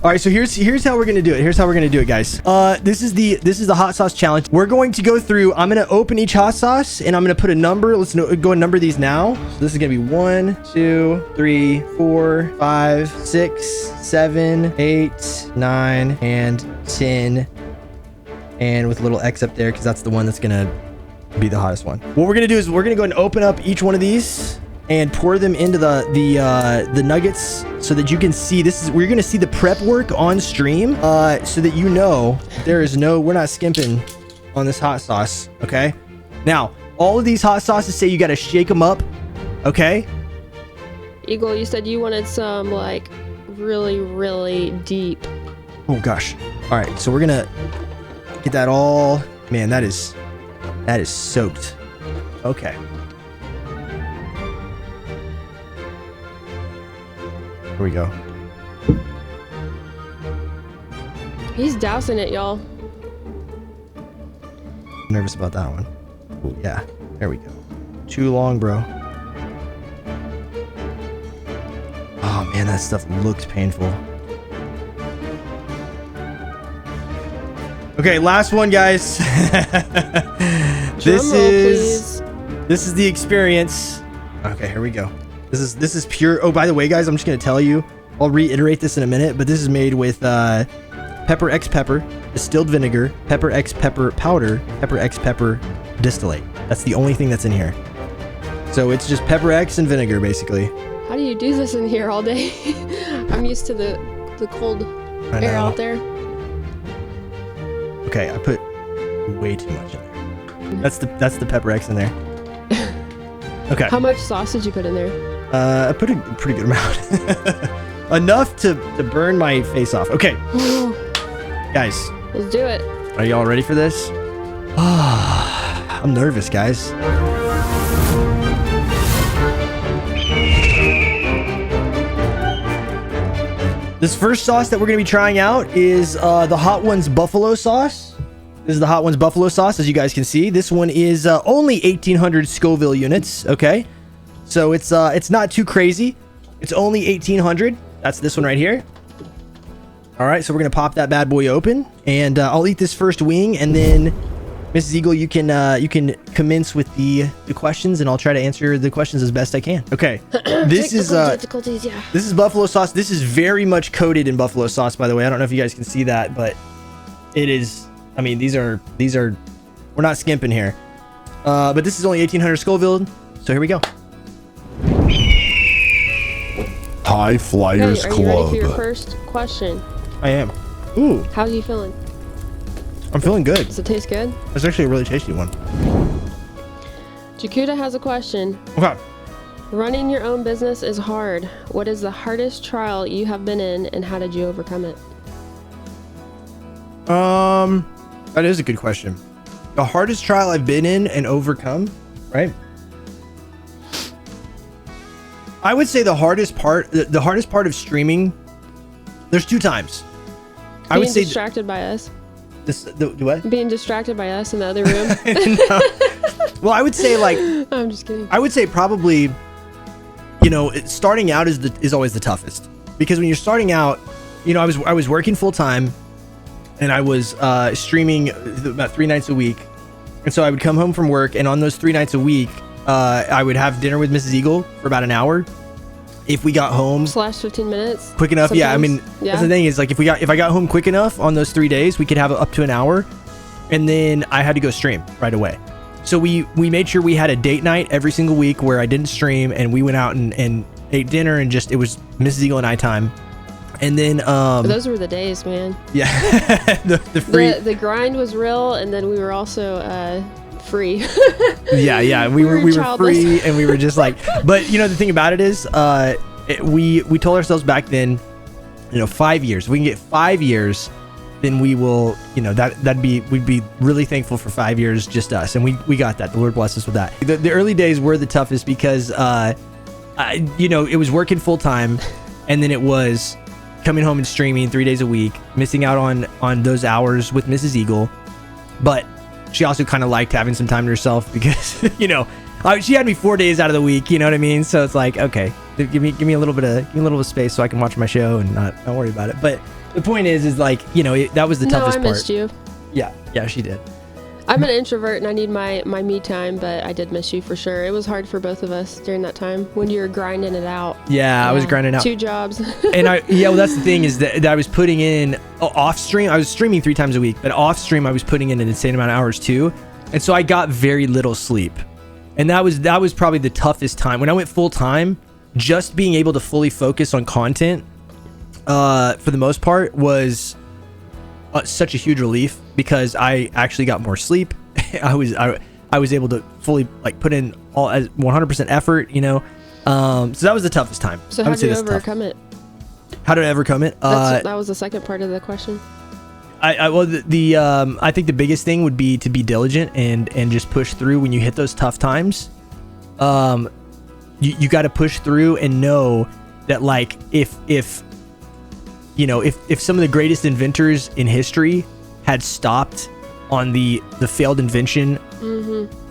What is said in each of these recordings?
All right, so here's how we're gonna do it. Here's how we're gonna do it, guys. This is the hot sauce challenge. We're going to go through. I'm gonna open each hot sauce and I'm gonna put a number. Let's go and number these now. So this is gonna be 1, 2, 3, 4, 5, 6, 7, 8, 9, and 10. And with a little X up there because that's the one that's gonna be the hottest one. What we're gonna do is we're gonna go ahead and open up each one of these and pour them into the nuggets so that you can see we're gonna see the prep work on stream so that you know we're not skimping on this hot sauce. Okay, now all of these hot sauces say you got to shake them up. Okay, Eagle, you said you wanted some like really deep. Oh gosh. All right, so we're gonna get that all. Man, that is soaked. Okay. Here we go. He's dousing it, y'all. Nervous about that one. Oh yeah, there we go. Too long, bro. Oh man, that stuff looks painful. Okay, last one, guys. This is the experience. Okay, here we go. This is pure. Oh, by the way, guys, I'm just gonna tell you. I'll reiterate this in a minute, but this is made with pepper X pepper, distilled vinegar, pepper X pepper powder, pepper X pepper distillate. That's the only thing that's in here. So it's just pepper X and vinegar, basically. How do you do this in here all day? I'm used to the cold air out there. Okay, I put way too much in there. That's the pepper X in there. Okay. How much sauce did you put in there? I put a pretty good amount. Enough to burn my face off. Okay. Guys. Let's do it. Are y'all ready for this? I'm nervous, guys. This first sauce that we're going to be trying out is the Hot Ones Buffalo sauce. This is the Hot Ones Buffalo sauce, as you guys can see. This one is only 1,800 Scoville units, okay? So it's not too crazy. It's only 1,800. That's this one right here. All right, so we're gonna pop that bad boy open, and I'll eat this first wing, and then Mrs. Eagle, you can commence with the questions, and I'll try to answer the questions as best I can. Okay, this is this is buffalo sauce. This is very much coated in buffalo sauce, by the way. I don't know if you guys can see that, but it is. I mean, these are we're not skimping here. But this is only 1,800 Scoville, so here we go. High Flyers Club. Are you ready for your first question? I am. Ooh. How are you feeling? I'm feeling good. Does it taste good? It's actually a really tasty one. Jakuta has a question. Okay. Running your own business is hard. What is the hardest trial you have been in, and how did you overcome it? That is a good question. The hardest trial I've been in and overcome, right? I would say the hardest part of streaming, there's two times. I would say distracted by us. What? Being distracted by us in the other room. No. Well, I would say like I'm just kidding. I would say probably, starting out is always the toughest, because when you're starting out, I was working full time, and I was streaming about 3 nights a week, and so I would come home from work, and on those 3 nights a week, I would have dinner with Mrs. Eagle for about an hour. If we got home /15 minutes quick enough, sometimes. Yeah. I mean, that's the thing is, like, if I got home quick enough on those 3 days, we could have up to an hour, and then I had to go stream right away. So we made sure we had a date night every single week where I didn't stream, and we went out and ate dinner, and it was Mrs. Eagle and I time. And then those were the days, man. Yeah. the grind was real, and then we were also free. yeah we were free, and we were just like, but the thing about it is we told ourselves back then, 5 years. If we can get 5 years, then we will, we'd be really thankful for 5 years, just us, and we got that. The Lord bless us with that. The early days were the toughest because it was working full time, and then it was coming home and streaming 3 days a week, missing out on those hours with Mrs. Eagle. But she also kind of liked having some time to herself because, she had me 4 days out of the week, you know what I mean? So it's like, okay, give me a little bit of space so I can watch my show and not worry about it. But The point is like, you know, that was the toughest part. No, I missed you. Yeah, she did. I'm an introvert and I need my me time, but I did miss you for sure. It was hard for both of us during that time when you were grinding it out. Yeah, I was grinding out 2 jobs. And well, that's the thing is that I was putting in off stream. I was streaming 3 times a week, but off stream I was putting in an insane amount of hours too, and so I got very little sleep, and that was probably the toughest time when I went full time. Just being able to fully focus on content, for the most part, was such a huge relief because I actually got more sleep. I was able to fully like put in all as 100% effort, you know. So that was the toughest time. So how did you overcome it? How did I overcome it? That was the second part of the question. I think the biggest thing would be to be diligent and just push through when you hit those tough times. You got to push through and know that like if some of the greatest inventors in history had stopped on the failed invention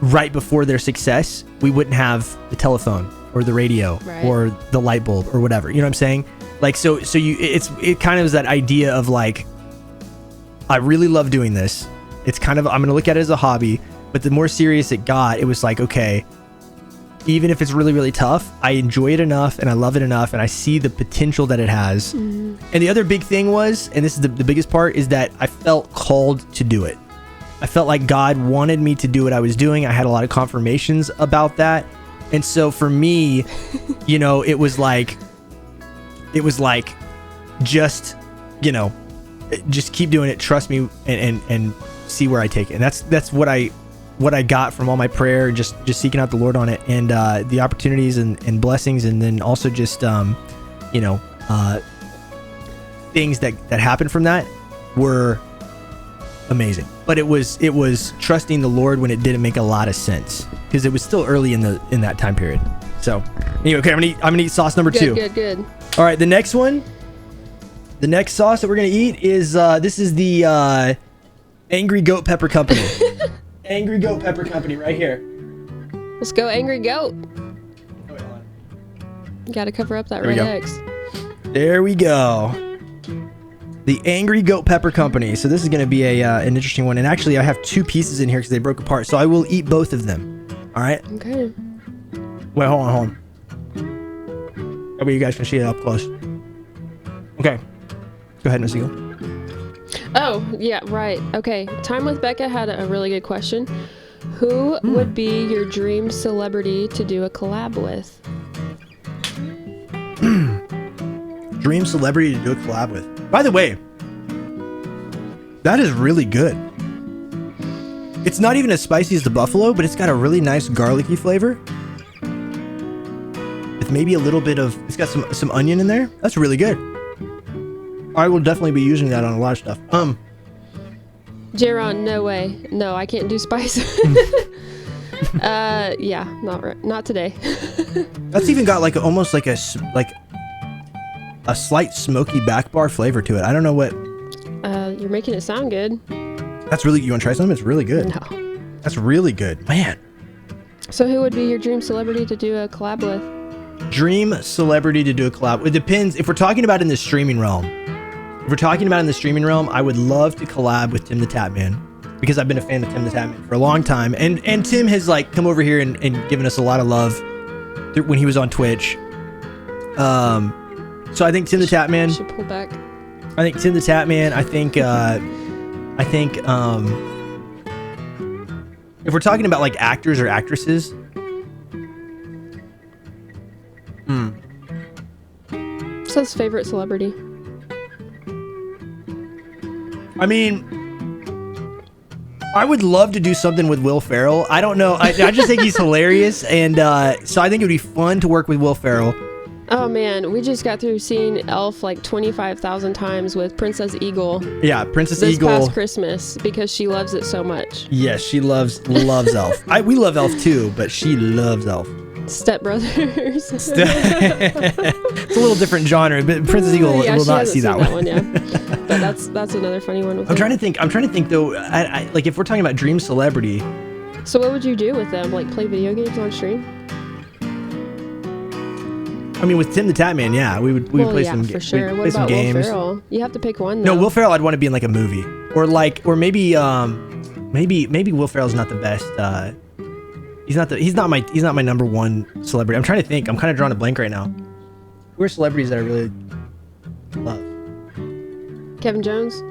right before their success, we wouldn't have the telephone or the radio or the light bulb or whatever. You know what I'm saying? Like, so it kind of is that idea of like, I really love doing this. It's kind of, I'm going to look at it as a hobby, but the more serious it got, it was like, okay, even if it's really, really tough, I enjoy it enough and I love it enough and I see the potential that it has. And the other big thing was, and this is the biggest part, is that I felt called to do it. I felt like God wanted me to do what I was doing. I had a lot of confirmations about that. And so for me, you know, it was like, just, you know, just keep doing it. Trust me and see where I take it. And that's what I got from all my prayer, just seeking out the Lord on it, and the opportunities and blessings, and then also just things that happened from that were amazing. But it was trusting the Lord when it didn't make a lot of sense because it was still early in that time period. So anyway, okay, I'm gonna eat sauce number 2. Good. All right, the next sauce that we're gonna eat is this is the Angry Goat Pepper Company. Angry Goat Pepper Company right here. Let's go, Angry Goat. Oh, wait, hold on. You gotta cover up that red X. There we go. The Angry Goat Pepper Company. So this is going to be an interesting one. And actually, I have 2 pieces in here because they broke apart. So I will eat both of them. All right? Okay. Wait, hold on. That way you guys can see it up close. Okay. Go ahead, MrsEagle. Oh, yeah, right. Okay. Time with Becca had a really good question. Who would be your dream celebrity to do a collab with? Dream celebrity to do a collab with. By the way, that is really good. It's not even as spicy as the buffalo, but it's got a really nice garlicky flavor. With maybe a little bit of, it's got some onion in there. That's really good. I will definitely be using that on a lot of stuff. Jaron, no way. No, I can't do spice. Yeah, not today. That's even got like almost like a slight smoky back bar flavor to it. I don't know what. You're making it sound good. That's really, you want to try something? It's really good. No. That's really good. Man. So who would be your dream celebrity to do a collab with? Dream celebrity to do a collab. It depends. If we're talking about in the streaming realm, I would love to collab with Tim the Tatman because I've been a fan of Tim the Tatman for a long time. And Tim has like come over here and given us a lot of love when he was on Twitch. So I think Tim the Tatman. Should pull back. I think Tim the Tatman. I think if we're talking about like actors or actresses, Says favorite celebrity. I mean, I would love to do something with Will Ferrell. I don't know. I just think he's hilarious, and so I think it would be fun to work with Will Ferrell. Oh man, we just got through seeing Elf like 25,000 times with Princess Eagle. Yeah, Princess this Eagle. This past Christmas because she loves it so much. Yes, she loves Elf. We love Elf too, but she loves Elf. Step Brothers. It's a little different genre, but Princess Eagle will not see that one. Yeah. But that's another funny one. I'm trying to think though. I like if we're talking about dream celebrity. So what would you do with them? Like play video games on stream? I mean, with Tim the Tatman, yeah, we would play yeah, some for sure. play What some about games. Will Ferrell? You have to pick one. Though. No, Will Ferrell, I'd want to be in like a movie, or maybe Will Ferrell's not the best. He's not my number one celebrity. I'm trying to think. I'm kind of drawing a blank right now. Who are celebrities that I really love? Kevin Jones.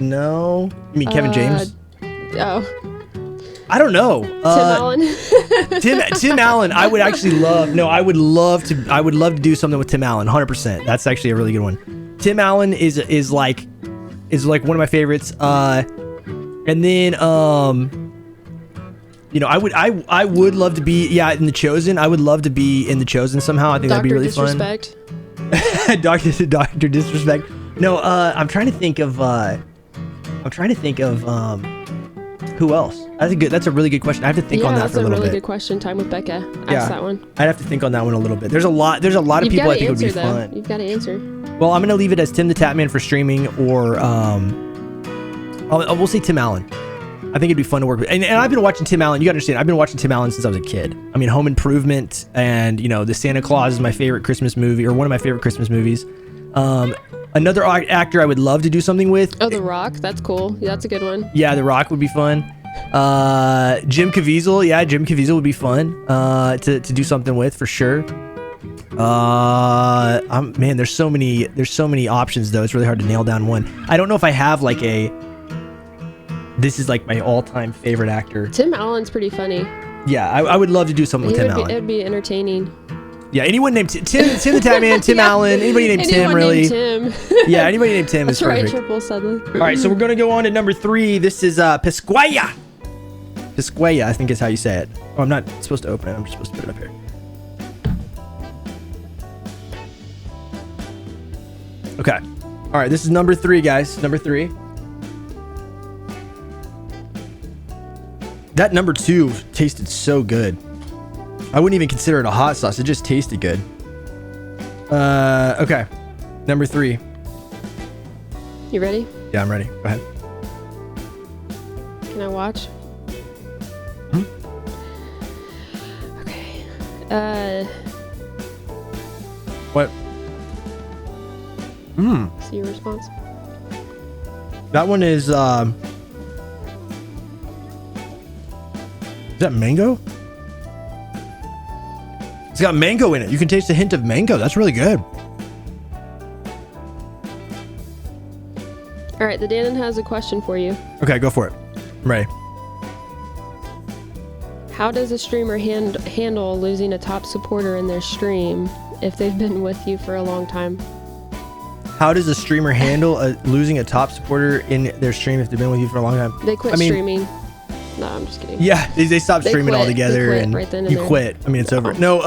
No. You mean Kevin James? Oh. I don't know. Tim Allen. Tim Allen. I would actually love. No, I would love to do something with Tim Allen. 100%. That's actually a really good one. Tim Allen is like one of my favorites. And then you know, I would love to be in The Chosen. I would love to be in The Chosen somehow. I think that'd be really Disrespect. fun. Doctor Disrespect. No, I'm trying to think of who else? That's a really good question. I have to think on that for a little bit. That's a really good question. Time with Becca. Ask that one. I'd have to think on that one a little bit. There's a lot of people I think would be fun. You've got to answer. Well, I'm gonna leave it as Tim the Tatman for streaming, or we'll say Tim Allen. I think it'd be fun to work with. And I've been watching Tim Allen. You gotta understand, I've been watching Tim Allen since I was a kid. I mean, Home Improvement and, you know, The Santa Claus is my favorite Christmas movie, or one of my favorite Christmas movies. Another actor I would love to do something with. Oh, The Rock. That's cool. Yeah, that's a good one. Yeah, The Rock would be fun. Jim Caviezel. Yeah, Jim Caviezel would be fun to do something with for sure. Man, there's so many options though. It's really hard to nail down one. I don't know if I have like this is like my all-time favorite actor. Tim Allen's pretty funny. Yeah, I would love to do something with Tim Allen. It'd be entertaining. Yeah, anyone named Tim the Tatman, Tim Allen, anybody named Tim, really. Tim. Yeah, anybody named Tim is perfect. That's right, triple Sudley. All right, so we're going to go on to number 3. This is Pisqueya. Pisqueya, I think is how you say it. Oh, I'm not supposed to open it. I'm just supposed to put it up here. Okay. All right, this is number 3, guys. Number 3. That number 2 tasted so good. I wouldn't even consider it a hot sauce. It just tasted good. Okay. Number 3. You ready? Yeah, I'm ready. Go ahead. Can I watch? Okay. What? See your response. That one is that mango? It's got mango in it. You can taste a hint of mango. That's really good. All right, the Danon has a question for you. Okay, go for it. I'm ready. How does a streamer handle losing a top supporter in their stream if they've been with you for a long time? How does a streamer handle losing a top supporter in their stream if they've been with you for a long time? They quit streaming. No, I'm just kidding. Yeah, they stop streaming altogether, and right then and you there. quit. I mean, it's over. No,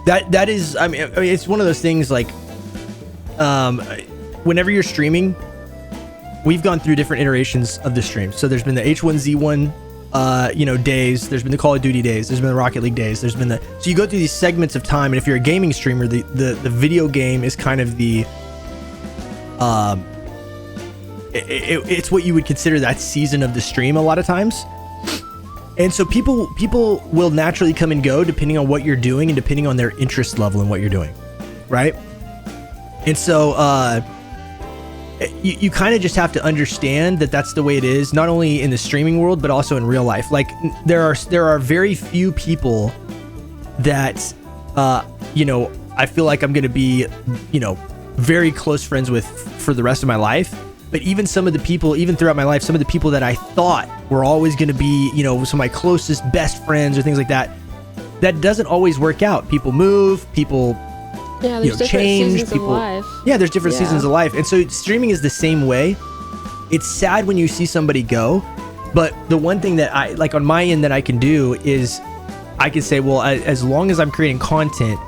that is. I mean, it's one of those things like, whenever you're streaming, we've gone through different iterations of the stream. So there's been the H1Z1, days. There's been the Call of Duty days. There's been the Rocket League days. There's been so you go through these segments of time, and if you're a gaming streamer, the video game is kind of the it's what you would consider that season of the stream a lot of times. And so people will naturally come and go depending on what you're doing and depending on their interest level in what you're doing, right? And so you kind of just have to understand that that's the way it is, not only in the streaming world but also in real life. Like there are very few people that I feel like I'm going to be very close friends with for the rest of my life. But even some of the people, even throughout my life, some of the people that I thought were always going to be, some of my closest best friends or things like that, that doesn't always work out. People move, people there's different change, seasons people. Of life. Yeah, there's different seasons of life, and so streaming is the same way. It's sad when you see somebody go, but the one thing that I like on my end that I can do is I can say, well, as long as I'm creating content,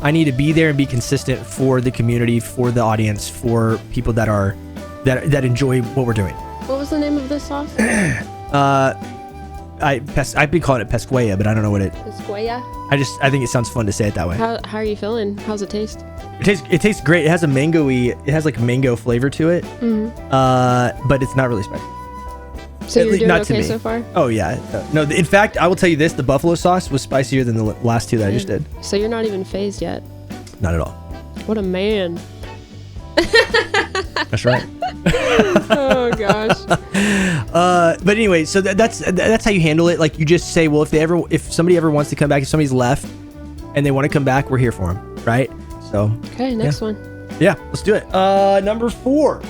I need to be there and be consistent for the community, for the audience, for people that are. That enjoy what we're doing. What was the name of this sauce? I've been calling it Pisqueya, but I don't know what it. Pisqueya. I think it sounds fun to say it that way. How are you feeling? How's it taste? It tastes great. It has a mango-y. It has like a mango flavor to it. Mm-hmm. But it's not really spicy. So you're doing not to okay me. so far? Oh yeah. No, in fact, I will tell you this: the buffalo sauce was spicier than the last two that I just did. So you're not even phased yet. Not at all. What a man. That's right. Oh gosh. But anyway, so that's how you handle it. Like you just say, well, if somebody ever wants to come back, if somebody's left and they want to come back, we're here for them, right? So. Okay, next one. Yeah, let's do it. Number 4.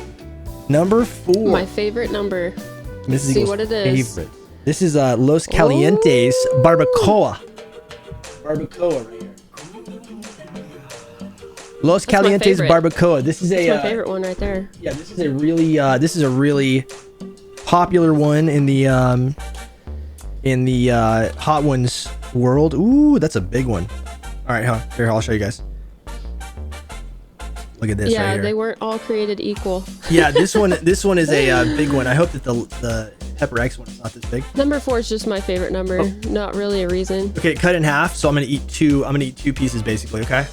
Number 4. My favorite number. MrsEagle's See what it is. favorite. This is Los Calientes Barbacoa. Barbacoa right here. Los That's my Calientes favorite. Barbacoa. This is That's my favorite one right there. Yeah, this is a really popular one in the Hot Ones world. Ooh, that's a big one. All right, here, I'll show you guys. Look at this right Yeah, here. they weren't all created equal. Yeah, this one is a big one. I hope that the Pepper X one is not this big. Number 4 is just my favorite number. Oh. Not really a reason. Okay, cut in half. So I'm gonna eat two pieces basically. Okay.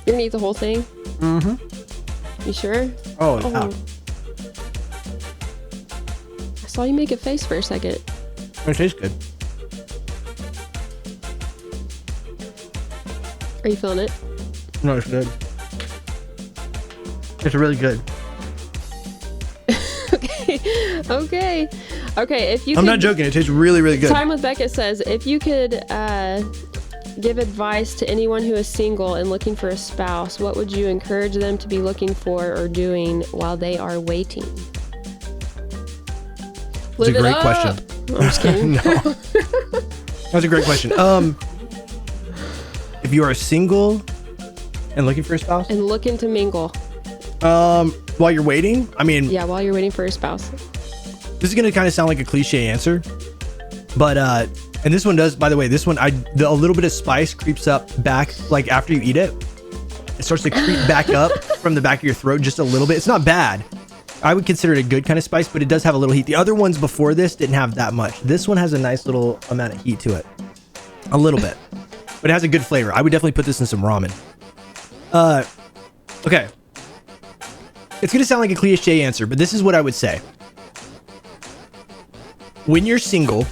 You're gonna eat the whole thing? Mm-hmm. You sure? Oh. I saw you make a face for a second. It tastes good. Are you feeling it? No, it's good. It's really good. Okay. If you I'm could, not joking. It tastes really, really good. Time with Beckett says, if you could give advice to anyone who is single and looking for a spouse, what would you encourage them to be looking for or doing while they are waiting? That's a great question. I'm just kidding. No. That's a great question. If you are single and looking for a spouse, And looking to mingle. while you're waiting, I mean, Yeah, while you're waiting for a spouse. this is gonna kind of sound like a cliche answer, but and this one does, by the way, this one a little bit of spice creeps up back, like after you eat it, it starts to creep back up from the back of your throat just a little bit. It's not bad. I would consider it a good kind of spice, but it does have a little heat. The other ones before this didn't have that much. This one has a nice little amount of heat to it, a little bit, but it has a good flavor. I would definitely put this in some ramen. Okay. It's gonna sound like a cliche answer, but this is what I would say. When you're single,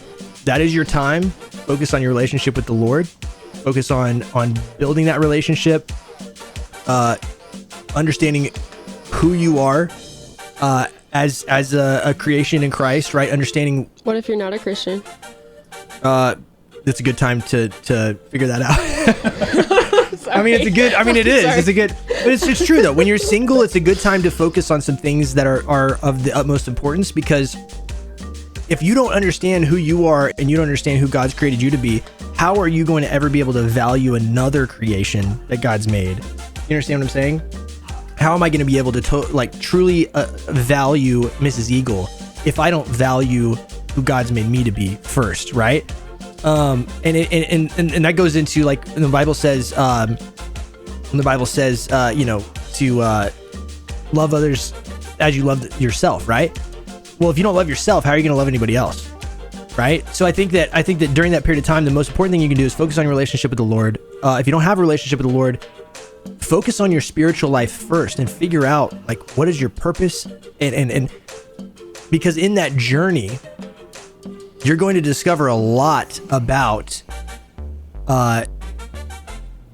that is your time. Focus on your relationship with the Lord. Focus on building that relationship. Understanding who you are as a creation in Christ, right? Understanding. What if you're not a Christian? It's a good time to figure that out. I mean, it's a good. I mean, it is. Sorry. It's a good. But it's true though. When you're single, it's a good time to focus on some things that are of the utmost importance, because if you don't understand who you are and you don't understand who God's created you to be, how are you going to ever be able to value another creation that God's made? You understand what I'm saying? How am I going to be able to truly value MrsEagle if I don't value who God's made me to be first, right? And that goes into, like, when the Bible says, to love others as you love yourself, right? Well, if you don't love yourself, how are you going to love anybody else, right? So I think that during that period of time, the most important thing you can do is focus on your relationship with the Lord. If you don't have a relationship with the Lord, focus on your spiritual life first and figure out, like, what is your purpose, and because in that journey, you're going to discover a lot about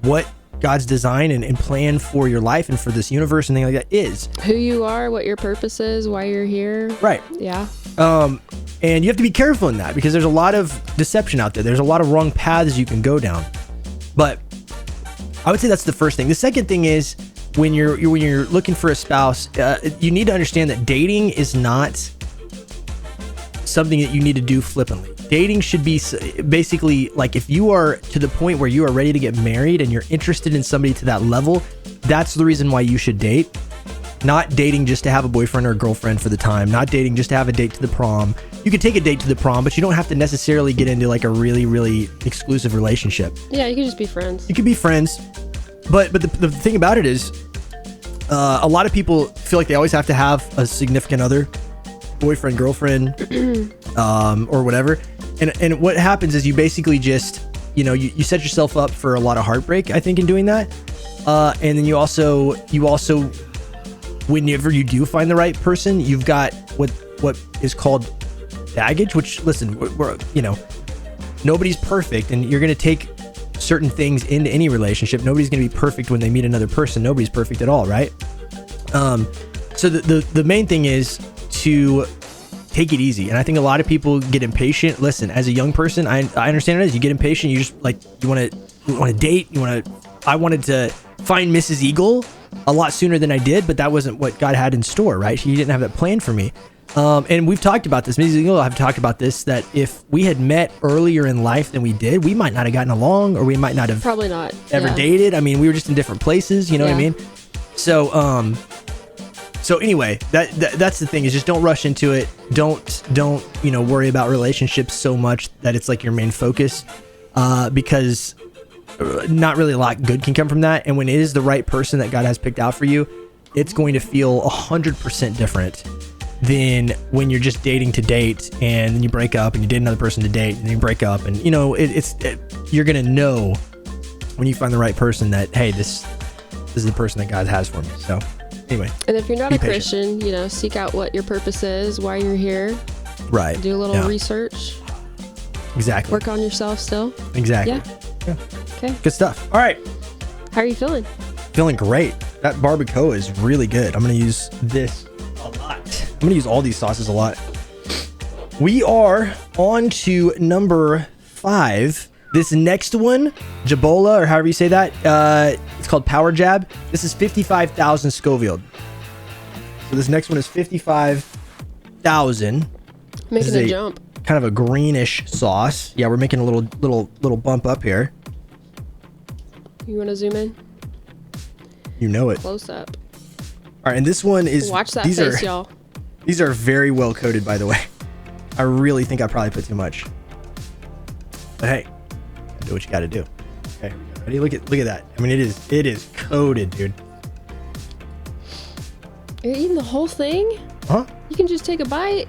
what God's design and plan for your life and for this universe and things like that is. Who you are, what your purpose is, why you're here. Right. Yeah. And you have to be careful in that, because there's a lot of deception out there. There's a lot of wrong paths you can go down. But I would say that's the first thing. The second thing is, when you're looking for a spouse, you need to understand that dating is not something that you need to do flippantly. Dating should be basically, like, if you are to the point where you are ready to get married and you're interested in somebody to that level, that's the reason why you should date. Not dating just to have a boyfriend or a girlfriend for the time. Not dating just to have a date to the prom. You could take a date to the prom, but you don't have to necessarily get into, like, a really, really exclusive relationship. Yeah, you could just be friends. You could be friends, but the thing about it is, a lot of people feel like they always have to have a significant other, boyfriend, girlfriend, or whatever. And what happens is you basically just, you set yourself up for a lot of heartbreak, I think, in doing that. And then you also, whenever you do find the right person, you've got what is called baggage, which, listen, we're nobody's perfect, and you're going to take certain things into any relationship. Nobody's going to be perfect when they meet another person. Nobody's perfect at all, right? So the main thing is to take it easy. And I think a lot of people get impatient. Listen, as a young person, I understand it is. You get impatient. You just like, you want to date. I wanted to find MrsEagle a lot sooner than I did, but that wasn't what God had in store, right? He didn't have that plan for me. And we've talked about this. MrsEagle, I've talked about this, that if we had met earlier in life than we did, we might not have gotten along, or we might not have probably not ever dated. I mean, we were just in different places, you know what I mean? So anyway, that's the thing, is just don't rush into it. Don't worry about relationships so much that it's like your main focus, because not really a lot good can come from that. And when it is the right person that God has picked out for you, it's going to feel 100% different than when you're just dating to date, and then you break up, and you date another person to date, and then you break up, and you're gonna know when you find the right person that, hey, this is the person that God has for me. So anyway, and if you're not a Christian, seek out what your purpose is, why you're here. Right. Do a little research. Exactly. Work on yourself still. Exactly. Yeah. Okay. Good stuff. All right. How are you feeling? Feeling great. That barbacoa is really good. I'm gonna use this a lot. I'm gonna use all these sauces a lot. We are on to number 5. This next one, Djablo, or however you say that, it's called Power Jab. This is 55,000 Scoville. So this next one is 55,000. Making a jump. Kind of a greenish sauce. Yeah, we're making a little bump up here. You want to zoom in? You know it. Close up. All right, and this one is. Watch that face, y'all. These are very well coated, by the way. I really think I probably put too much. But hey, do what you got to do. Okay, ready? Look at that. I mean, it is coated, dude. You're eating the whole thing? Huh? You can just take a bite.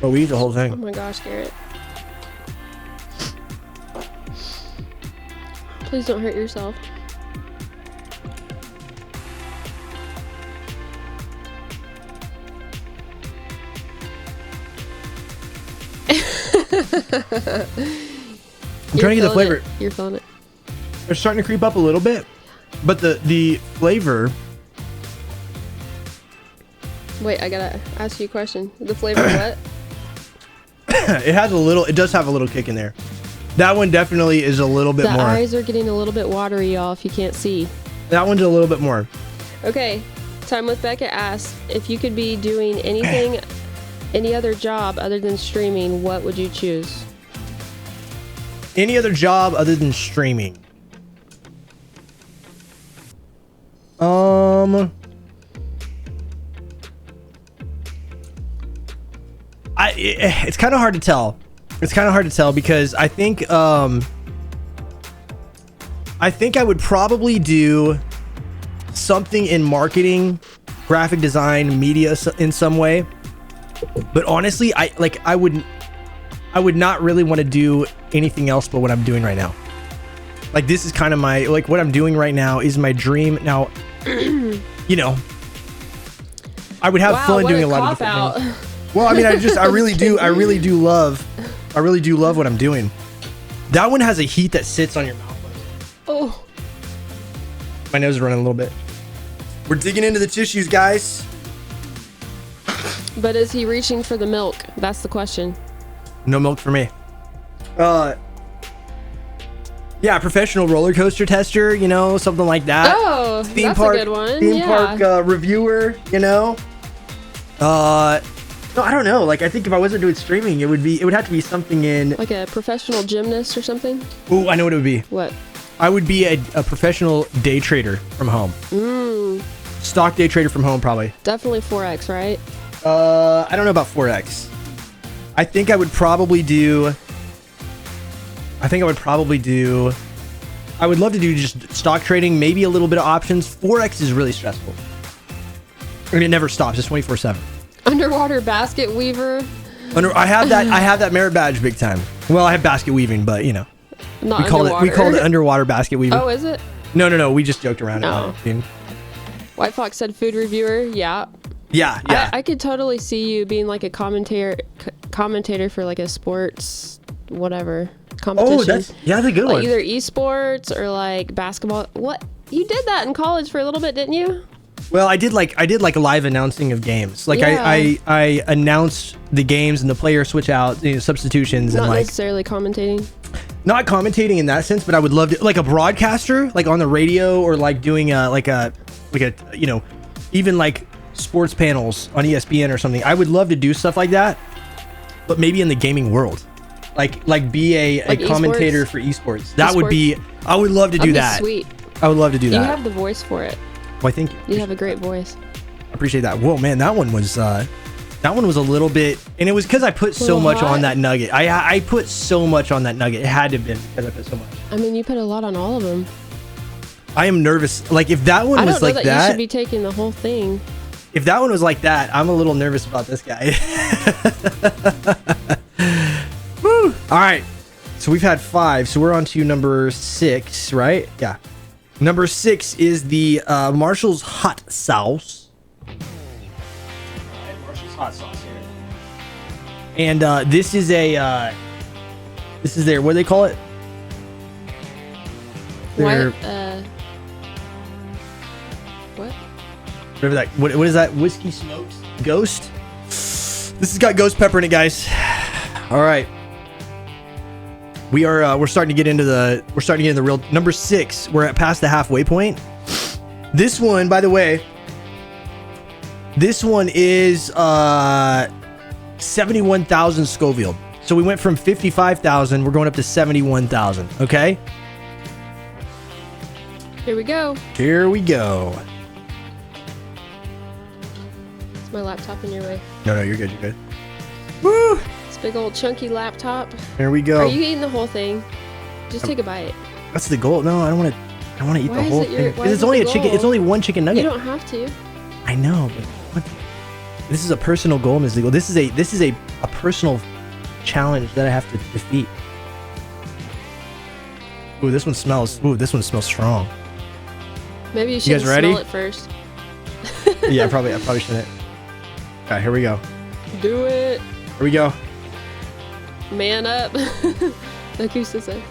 Oh, we eat the whole thing. Oh my gosh, Garrett. Please don't hurt yourself. I'm trying to get the flavor. You're feeling it. It's starting to creep up a little bit, but the flavor. Wait, I gotta ask you a question. The flavor what? It does have a little kick in there. That one definitely is a little bit more. The eyes are getting a little bit watery, y'all, if you can't see. That one's a little bit more. Okay. Time with Becca asks, if you could be doing anything, any other job other than streaming, what would you choose? Any other job other than streaming? It's kind of hard to tell. It's kind of hard to tell because I think I would probably do something in marketing, graphic design, media in some way. But honestly, I would not really want to do anything else but what I'm doing right now. Like, this is kind of my, like, what I'm doing right now is my dream. Now, I would have fun doing a lot of different things. Well, I mean, I really do love what I'm doing. That one has a heat that sits on your mouth. Oh. My nose is running a little bit. We're digging into the tissues, guys. But is he reaching for the milk? That's the question. No milk for me. Yeah, professional roller coaster tester, something like that. Oh, that's a good one. Theme park reviewer, No, I don't know. Like, I think if I wasn't doing streaming, it would have to be something in like a professional gymnast or something. Oh, I know what it would be. What? I would be a professional day trader from home. Stock day trader from home, probably. Definitely 4X, right? I don't know about 4X. I think I would probably do. I would love to do just stock trading, maybe a little bit of options. 4X is really stressful. I mean, it never stops. It's 24/7. Underwater basket weaver. I have that merit badge big time. Well, I have basket weaving, but Not we call it underwater basket weaving. Oh, is it? No. We just joked around. No. White Fox said food reviewer. Yeah. Yeah, yeah. I could totally see you being like a commentator for like a sports whatever competition. Oh, that's a good like one. Either esports or like basketball. What you did that in college for a little bit, didn't you? Well, I did like live announcing of games. Like Yeah. I announced the games and the players switch out, substitutions, Not and like necessarily commentating. not commentating in that sense, but I would love to, like a broadcaster, like on the radio or like doing even like sports panels on ESPN or something. I would love to do stuff like that, but maybe in the gaming world, like be a commentator for esports. That would be. I would love to do that. Sweet. I would love to do that. You have the voice for it. Well, I think You have a great voice. I appreciate that. Whoa, man, that one was a little bit, and it was because I put so much on that nugget. I put so much on that nugget. It had to have been because I put so much. I mean, you put a lot on all of them. I am nervous. Like if that one was like that, you should be taking the whole thing. If that one was like that, I'm a little nervous about this guy. Woo! All right. So we've had 5. So we're on to number 6, right? Yeah. Number 6 is the Marshall's hot sauce. Marshall's hot sauce here. And this is their, what do they call it? Their, What? Whatever that. What is that? Whiskey smoked ghost. This has got ghost pepper in it, guys. All right. We're starting to get into the real number 6. We're at past the halfway point. This one, by the way, this one is 71,000 Scoville. So we went from 55,000. We're going up to 71,000. Okay. Here we go. Here we go. Is my laptop in your way? No, you're good. You're good. Woo! This big old chunky laptop. Here we go. Are you eating the whole thing? Just take a bite. That's the goal. No, I don't want to. I want to eat Why the is whole it your- thing. why 'Cause is it's it only the a chicken. goal? It's only one chicken nugget. You don't have to. I know, but what? This is a personal goal, MrsEagle. This is a personal challenge that I have to defeat. Ooh, this one smells strong. Maybe you should guys ready? smell it first. Yeah, I probably shouldn't. All right, here we go. Do it. Here we go. Man up. Like you said.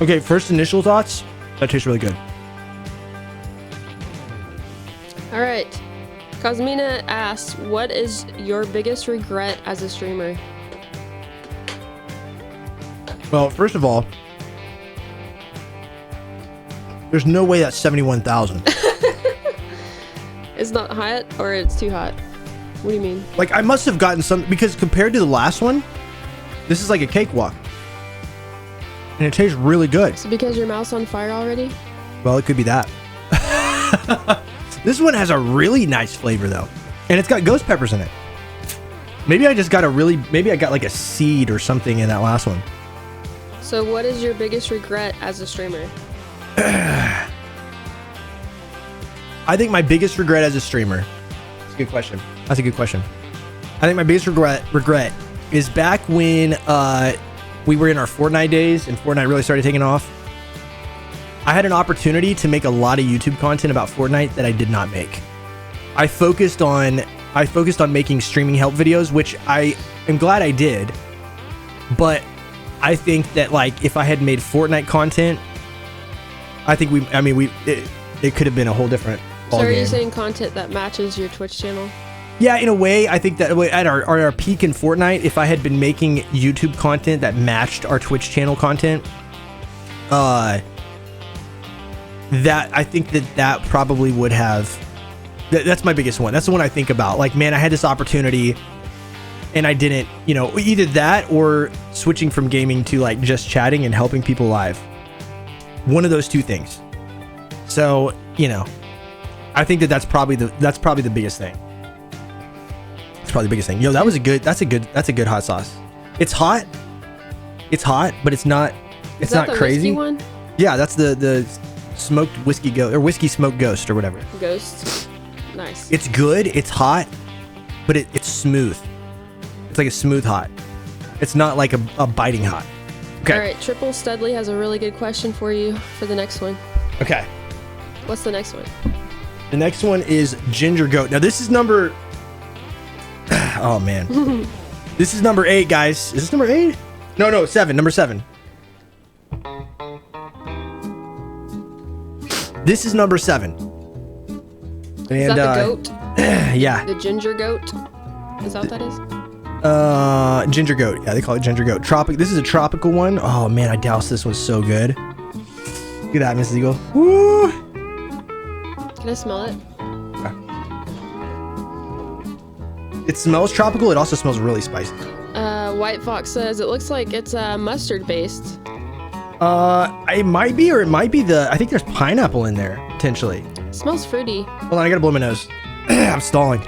Okay, first initial thoughts. That tastes really good. All right. Cosmina asks, what is your biggest regret as a streamer? Well, first of all, there's no way that's 71,000. It's not hot or it's too hot? What do you mean? Like, I must have gotten some, because compared to the last one, this is like a cakewalk. And it tastes really good. Is it because your mouth's on fire already? Well, it could be that. This one has a really nice flavor, though. And it's got ghost peppers in it. Maybe I got like a seed or something in that last one. So what is your biggest regret as a streamer? I think my biggest regret as a streamer. That's a good question. I think my biggest regret is back when we were in our Fortnite days and Fortnite really started taking off. I had an opportunity to make a lot of YouTube content about Fortnite that I did not make. I focused on making streaming help videos, which I am glad I did. But I think that, like, if I had made Fortnite content, I think it could have been a whole different ballgame. So are you saying content that matches your Twitch channel? Yeah, in a way, I think that at our peak in Fortnite, if I had been making YouTube content that matched our Twitch channel content, I think that probably would have. That's my biggest one. That's the one I think about. Like, man, I had this opportunity, and I didn't. Either that or switching from gaming to like just chatting and helping people live. One of those two things. So I think that's probably the biggest thing. It's probably the biggest thing. Yo, that's a good hot sauce. It's hot, but it's not. It's not crazy. Whiskey one? Yeah, that's the smoked whiskey ghost or whiskey smoked ghost or whatever. Ghost. Nice. It's good. It's hot, but it's smooth. It's like a smooth hot. It's not like a biting hot. Okay. All right. Triple Studley has a really good question for you for the next one. Okay. What's the next one? The next one is ginger goat. Now this is number. Oh man, this is number 8, guys. Is this number 8? No, 7. Number 7. This is number 7. And, is that the goat? Yeah. The ginger goat? Is that what that is? Ginger goat. Yeah, they call it ginger goat. Tropic. This is a tropical one. Oh man, I doused this one so good. Look at that, MrsEagle. Woo! Can I smell it? It smells tropical. It also smells really spicy. White Fox says it looks like it's mustard based. It might be, or it might be I think there's pineapple in there potentially. It smells fruity. Hold on, I gotta blow my nose. I'm stalling.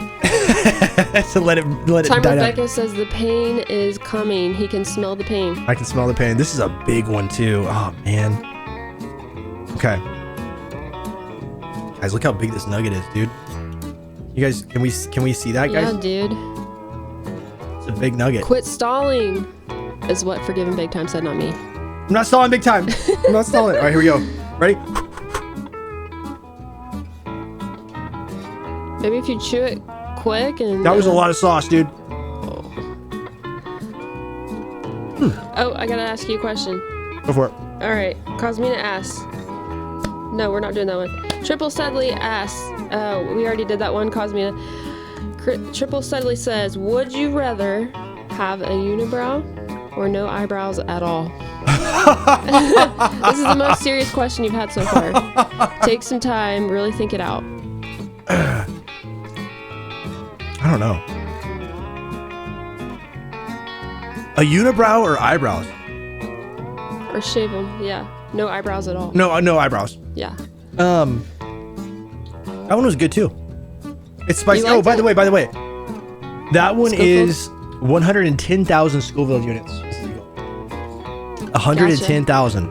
So let it Time die Rebecca down. says the pain is coming. He can smell the pain. I can smell the pain. This is a big one too. Oh man. Okay. Guys, look how big this nugget is, dude. You guys, can we see that, guys? Yeah, dude. It's a big nugget. Quit stalling, is what Forgiven Big Time said, not me. I'm not stalling big time. I'm not stalling. All right, here we go. Ready? Maybe if you chew it quick and... That was a lot of sauce, dude. Oh, I gotta ask you a question. Go for it. All right, Cosmina asks. No, we're not doing that one. Triple Studley asks. We already did that one, Cosmina. Triple Studley says, would you rather have a unibrow or no eyebrows at all? This is the most serious question you've had so far. Take some time, really think it out. I don't know. A unibrow or eyebrows? Or shave them, yeah. No eyebrows at all. No eyebrows. Yeah. That one was good too. It's spicy. Oh, by the way, that one Scoville? is 110,000 Scoville units. 110,000.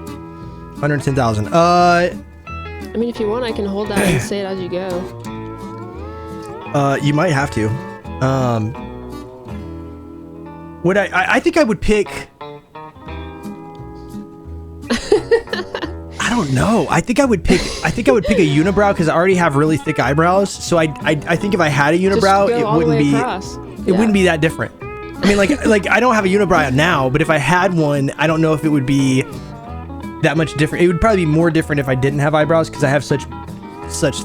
110,000. I mean, if you want, I can hold that and say it as you go. You might have to. Would I think I would pick. I don't know. I think I would pick a unibrow because I already have really thick eyebrows. So I think if I had a unibrow, it wouldn't be wouldn't be that different. I mean, like I don't have a unibrow now, but if I had one, I don't know if it would be that much different. It would probably be more different if I didn't have eyebrows because I have such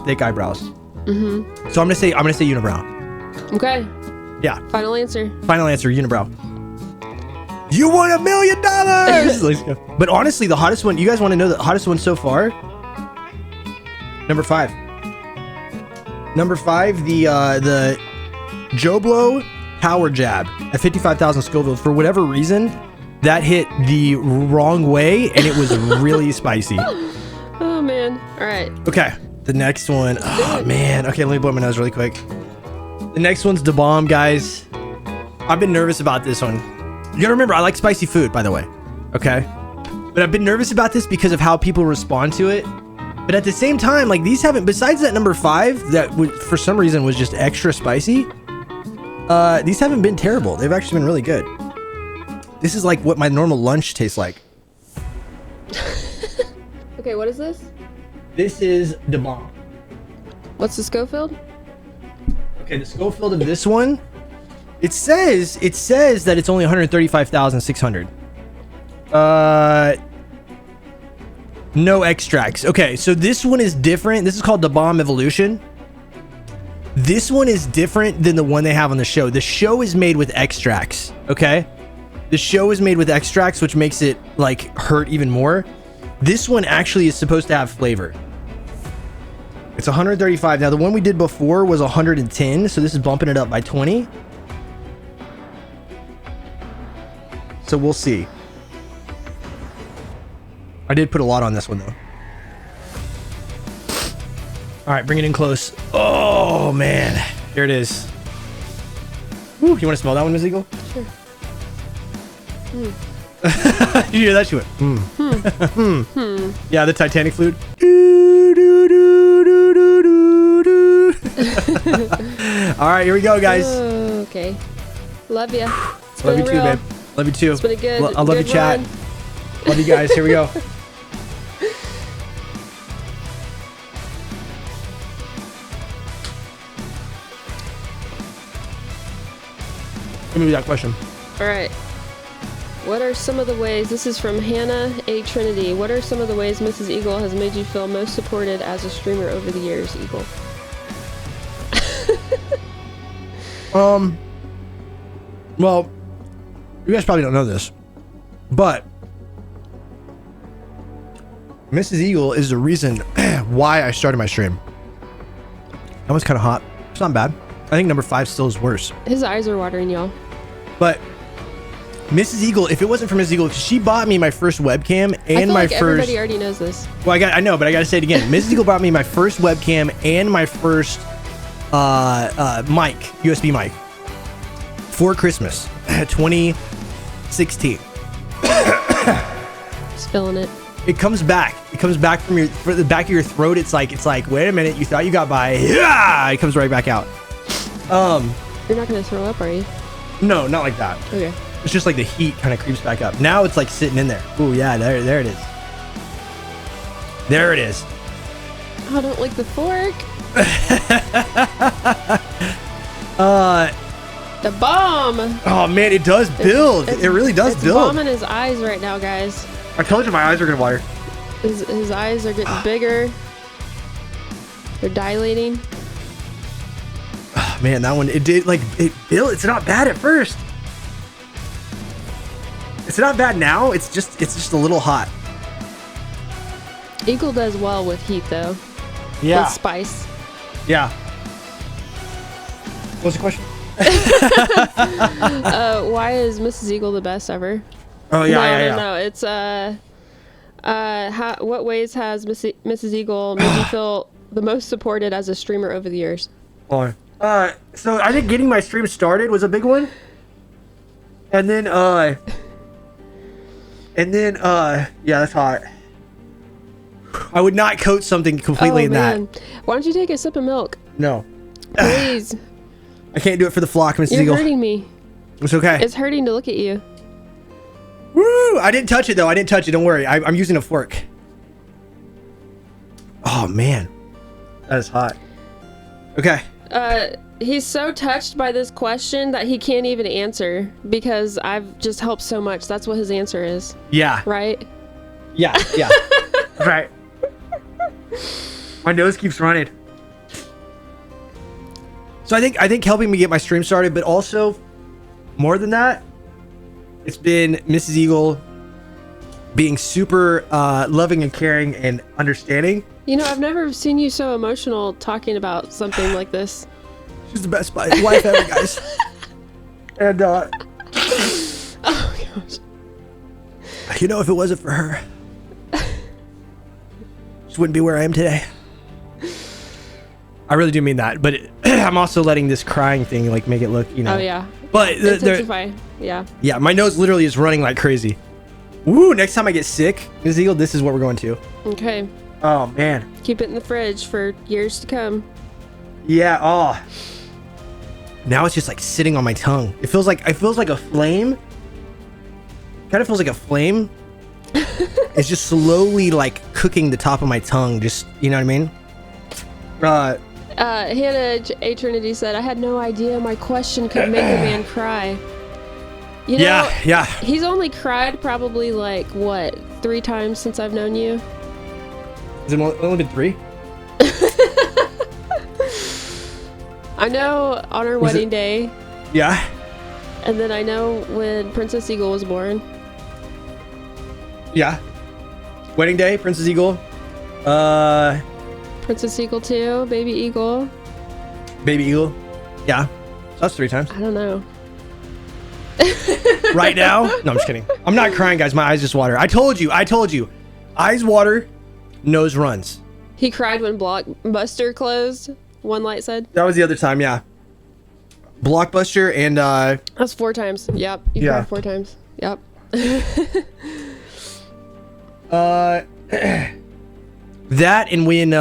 thick eyebrows. Mm-hmm. So I'm gonna say unibrow. Okay. Yeah. Final answer, unibrow. You won $1 million! Let's go. But honestly, the hottest one, you guys want to know the hottest one so far? Number 5. Number 5, the Djablo Power Jab at 55,000 Scoville. For whatever reason, that hit the wrong way and it was really spicy. Oh man. All right. Okay. The next one. Oh man. Okay, let me blow my nose really quick. The next one's the bomb, guys. I've been nervous about this one. You gotta remember, I like spicy food, by the way. Okay? But I've been nervous about this because of how people respond to it. But at the same time, like, these haven't, besides that number 5, that for some reason was just extra spicy, these haven't been terrible. They've actually been really good. This is like what my normal lunch tastes like. Okay, what is this? This is the bomb. What's the Schofield? Okay, the Schofield of this one, it says that it's only 135,600. No extracts. Okay, so this one is different. This is called the Bomb Evolution. This one is different than the one they have on the show. The show is made with extracts, okay? The show is made with extracts, which makes it like hurt even more. This one actually is supposed to have flavor. It's 135. Now the one we did before was 110, so this is bumping it up by 20. So we'll see. I did put a lot on this one though. All right, bring it in close. Oh man, here it is. Woo, you want to smell that one, MrsEagle? Sure. You hear that? She went, Yeah, the Titanic flute. All right, here we go, guys. Okay. Love ya. Love you too, babe. Love you too. It's been a good. I love you, chat. Run. Love you guys. Here we go. Give me that question. All right. What are some of the ways, this is from Hannah A. Trinity, what are some of the ways Mrs. Eagle has made you feel most supported as a streamer over the years, Eagle? Well, you guys probably don't know this, but Mrs. Eagle is the reason why I started my stream. That was kind of hot. It's not bad. I think number 5 still is worse. His eyes are watering, y'all. But Mrs. Eagle, if it wasn't for Mrs. Eagle, she bought me my first webcam and I feel my like first. Everybody already knows this. Well, I know, but I gotta say it again. Mrs. Eagle bought me my first webcam and my first mic, USB mic, for Christmas, 2016. Just feeling it. It comes back. It comes back from the back of your throat. It's like, wait a minute, you thought you got by. Yeah, it comes right back out. You're not gonna throw up, are you? No, not like that. Okay. It's just like the heat kind of creeps back up. Now it's like sitting in there. Ooh, yeah, there it is. There it is. Oh, I don't like the fork. The bomb. Oh man, it does build. It really does it's build. bombing his eyes right now, guys. I told you my eyes are gonna water. His eyes are getting bigger. They're dilating. Oh, man, that one, it did like it built. It's not bad at first. It's not bad now. It's just a little hot. Eagle does well with heat, though. Yeah. With spice. Yeah. What's the question? Why is Mrs. Eagle the best ever? Oh yeah, No. It's what ways has Mrs. Eagle made you feel the most supported as a streamer over the years? So I think getting my stream started was a big one. And then yeah, that's hot. I would not coat something completely in that. Why don't you take a sip of milk? No. Please. I can't do it for the flock, Mrs. You're Eagle. hurting me. It's okay. It's hurting to look at you. Woo! I didn't touch it though. I didn't touch it. Don't worry. I'm using a fork. Oh man, that is hot. Okay. He's so touched by this question that he can't even answer because I've just helped so much. That's what his answer is. Yeah. Right? Yeah. Yeah. Right. My nose keeps running. So I think helping me get my stream started, but also more than that, it's been Mrs. Eagle being super loving and caring and understanding. You know, I've never seen you so emotional talking about something like this. She's the best wife ever, guys. And oh gosh. you know, if it wasn't for her, just wouldn't be where I am today. I really do mean that, but I'm also letting this crying thing like make it look, you know. Oh yeah. But intensify. Yeah. Yeah, my nose literally is running like crazy. Woo! Next time I get sick, Ms. Eagle, this is what we're going to. Okay. Oh man. Keep it in the fridge for years to come. Yeah. Oh. Now it's just like sitting on my tongue. It feels like a flame. Kind of feels like a flame. It's just slowly like cooking the top of my tongue. Just, you know what I mean? Hannah A. Trinity said, I had no idea my question could make a man cry. You know, yeah. He's only cried probably like, what, 3 times since I've known you? Has it only been 3? I know on our wedding day. Yeah. And then I know when Princess Eagle was born. Yeah. Wedding day, Princess Eagle. Princess Eagle 2, Baby Eagle. Baby Eagle. Yeah. So that's 3 times. I don't know. Right now? No, I'm just kidding. I'm not crying, guys. My eyes just water. I told you. Eyes water, nose runs. He cried when Blockbuster closed, One Light said. That was the other time, yeah. Blockbuster and That's 4 times. Yep. You Yeah. cried 4 times. Yep. that and when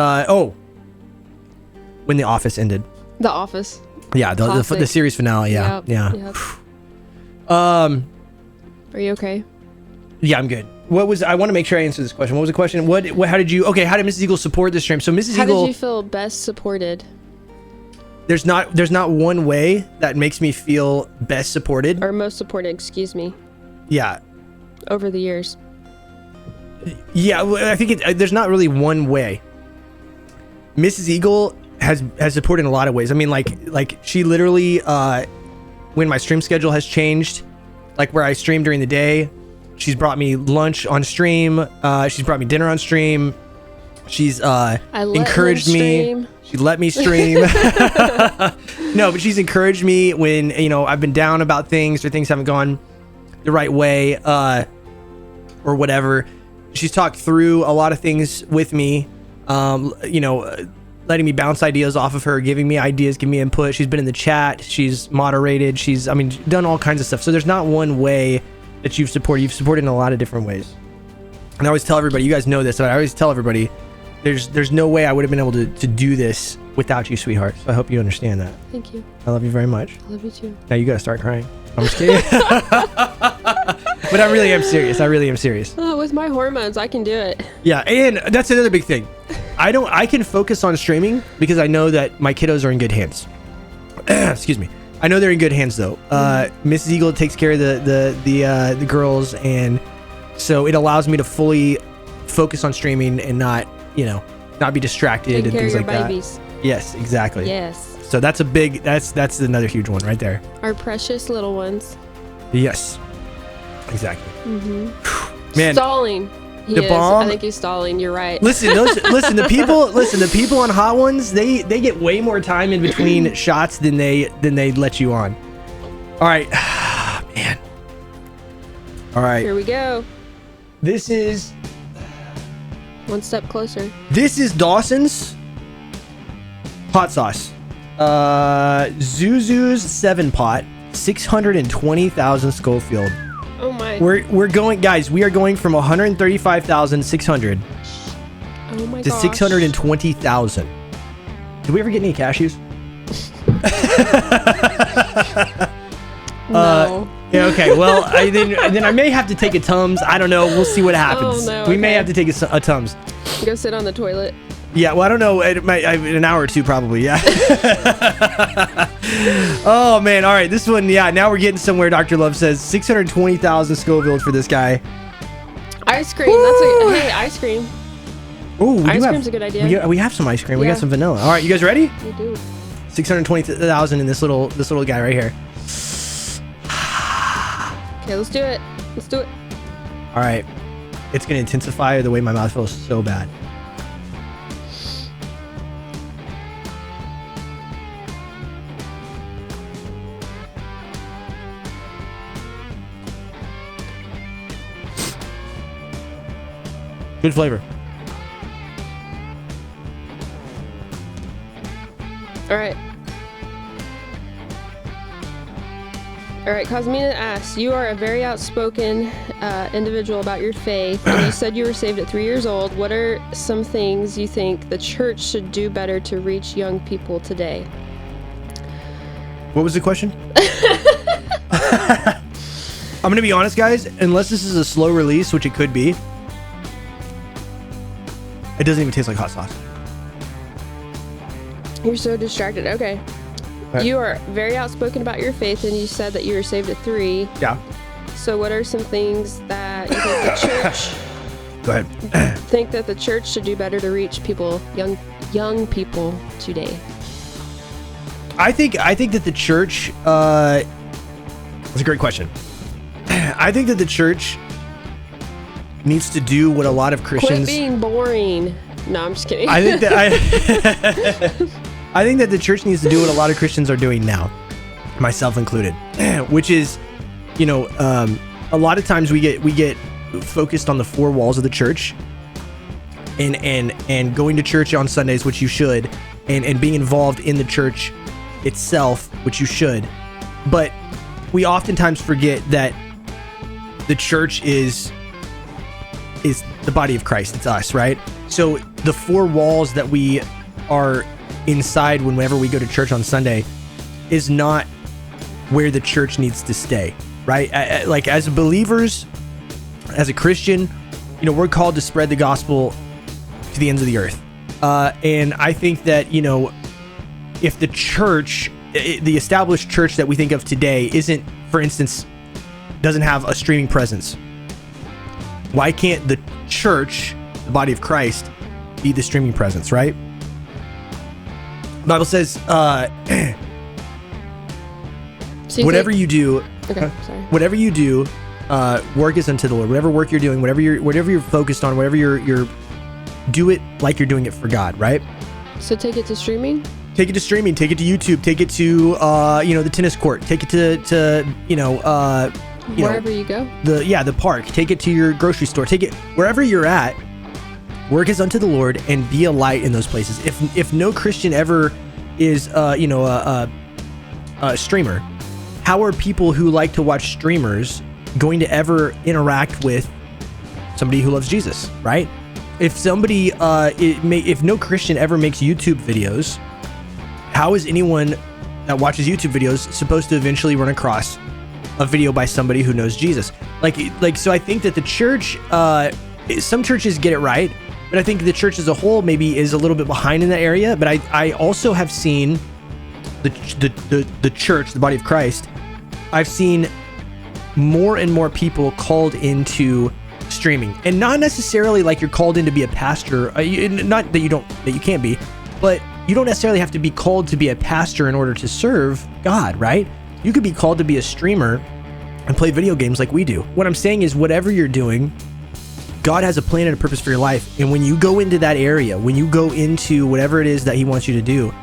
when The Office ended. The Office. Yeah, the series finale. Yeah, Yep. yeah. Yep. Um, Are you okay? yeah, I'm good. What was I want to make sure I answer this question. What was the question? What how did Mrs. Eagle support this stream? So Mrs. How Eagle, did you feel best supported? there's not one way that makes me feel best supported. Or most supported, excuse me. Yeah. Over the years. Yeah, I think there's not really one way. MrsEagle has supported in a lot of ways. I mean, like she literally, when my stream schedule has changed, like where I stream during the day, she's brought me lunch on stream. She's brought me dinner on stream. She's encouraged me. She let me stream. No, but she's encouraged me when, you know, I've been down about things or things haven't gone the right way, or whatever. She's talked through a lot of things with me, you know, letting me bounce ideas off of her, giving me ideas, giving me input. She's been in the chat. She's moderated. She's, I mean, done all kinds of stuff. So there's not one way that you've supported. You've supported in a lot of different ways. And I always tell everybody, you guys know this, but I always tell everybody, there's no way I would have been able to do this without you, sweetheart. So I hope you understand that. Thank you. I love you very much. I love you too. Now you gotta start crying. I'm just kidding. But I really am serious. I really am serious. Oh, with my hormones, I can do it. Yeah, and that's another big thing. I can focus on streaming because I know that my kiddos are in good hands. Excuse me. I know they're in good hands though. MrsEagle takes care of the girls, and so it allows me to fully focus on streaming and not, you know, not be distracted and things like babies. that. Yes, exactly. Yes. So that's a big, that's another huge one right there. Our precious little ones. Yes. Exactly. Mm-hmm. Man, stalling. The bomb. I think he's stalling. You're right. Listen, the people on Hot Ones, they get way more time in between shots than they let you on. All right, man. All right. Here we go. This is one step closer. This is Dawson's hot sauce. Zuzu's 7-pot, 620,000 Schofield. Oh my. We're going, guys. We are going from 135,600 to 620,000. Did we ever get any cashews? No. Yeah. Okay. Well, then I may have to take a Tums. I don't know. We'll see what happens. Oh, no, we may have to take a Tums. Go sit on the toilet. Yeah. Well, I don't know. It might an hour or two probably. Yeah. Oh man. All right. This one. Yeah. Now we're getting somewhere. Dr. Love says 620,000 Scoville for this guy. Ice cream. Woo! That's hey, ice cream. Ooh, ice cream's a good idea. We have some ice cream. Yeah. We got some vanilla. All right. You guys ready? We do. 620,000 in this little guy right here. Okay, let's do it. Let's do it. All right. It's going to intensify the way my mouth feels so bad. Good flavor. All right. All right, Cosmina asks, you are a very outspoken individual about your faith, and you said you were saved at 3 years old. What are some things you think the church should do better to reach young people today? What was the question? I'm going to be honest, guys. Unless this is a slow release, which it could be, it doesn't even taste like hot sauce. You're so distracted. Okay. You are very outspoken about your faith, and you said that you were saved at 3. Yeah. So what are some things that you think the church... Go ahead. think that the church should do better to reach people, young people today? I think that the church... that's a great question. I think that the church needs to do what a lot of Christians... Quit being boring. No, I'm just kidding. I think that I think that the church needs to do what a lot of Christians are doing now, myself included, which is, you know, a lot of times we get focused on the 4 walls of the church, and going to church on Sundays, which you should, and being involved in the church itself, which you should, but we oftentimes forget that the church is the body of Christ. It's us, right? So the 4 walls that we are inside whenever we go to church on Sunday is not where the church needs to stay, right? Like as believers, as a Christian, you know, we're called to spread the gospel to the ends of the earth. And I think that, you know, if the church, the established church that we think of today isn't, for instance, doesn't have a streaming presence, why can't the church, the body of Christ, be the streaming presence, right? The Bible says, So whatever you do, Okay, sorry. whatever you do, work is unto the Lord. Whatever work you're doing, whatever you're focused on, whatever you're do it like you're doing it for God, right? So take it to streaming? Take it to streaming, take it to YouTube, take it to the tennis court, take it to Wherever you go? the park, take it to your grocery store, take it wherever you're at. Work is unto the Lord and be a light in those places. If no Christian ever is a streamer, how are people who like to watch streamers going to ever interact with somebody who loves Jesus, right? If somebody if no Christian ever makes YouTube videos, how is anyone that watches YouTube videos supposed to eventually run across a video by somebody who knows Jesus? So I think that the church, some churches get it right, but I think the church as a whole maybe is a little bit behind in that area. But I also have seen the church, the body of Christ, I've seen more and more people called into streaming, and not necessarily like you're called in to be a pastor. Not that you can't be, but you don't necessarily have to be called to be a pastor in order to serve God, right? You could be called to be a streamer and play video games like we do. What I'm saying is, whatever you're doing, God has a plan and a purpose for your life. And when you go into that area, when you go into whatever it is that he wants you to do,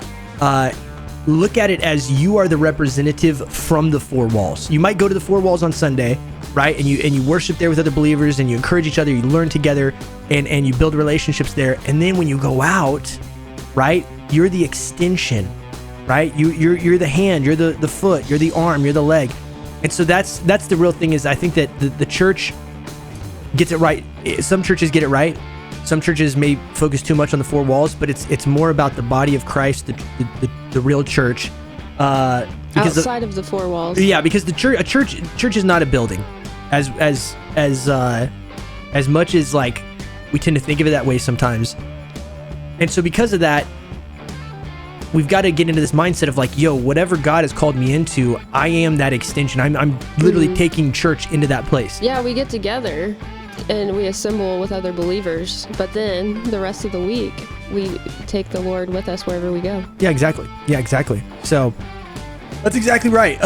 look at it as you are the representative from the four walls. You might go to the four walls on Sunday, right? And you worship there with other believers, and you encourage each other, you learn together, and you build relationships there. And then when you go out, right, you're the extension, right? You're the hand, you're the foot, you're the arm, you're the leg. And so that's the real thing. Is I think that the church gets it right. Some churches get it right. Some churches may focus too much on the four walls, but it's more about the body of Christ, the real church. Outside of the four walls. Yeah, because a church is not a building, as much as like we tend to think of it that way sometimes. And so because of that, we've got to get into this mindset of like, yo, whatever God has called me into, I am that extension. I'm literally taking church into that place. Yeah, we get together and we assemble with other believers, but then the rest of the week we take the Lord with us wherever we go. Yeah, exactly. So that's exactly right.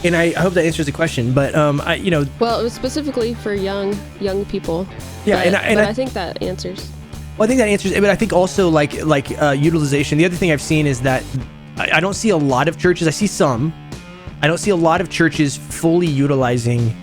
And I hope that answers the question. But well, it was specifically for young people. Yeah, but I think that answers. Well, I think that answers it, but I think also like utilization. The other thing I've seen is that I don't see a lot of churches. I see some. I don't see a lot of churches fully utilizing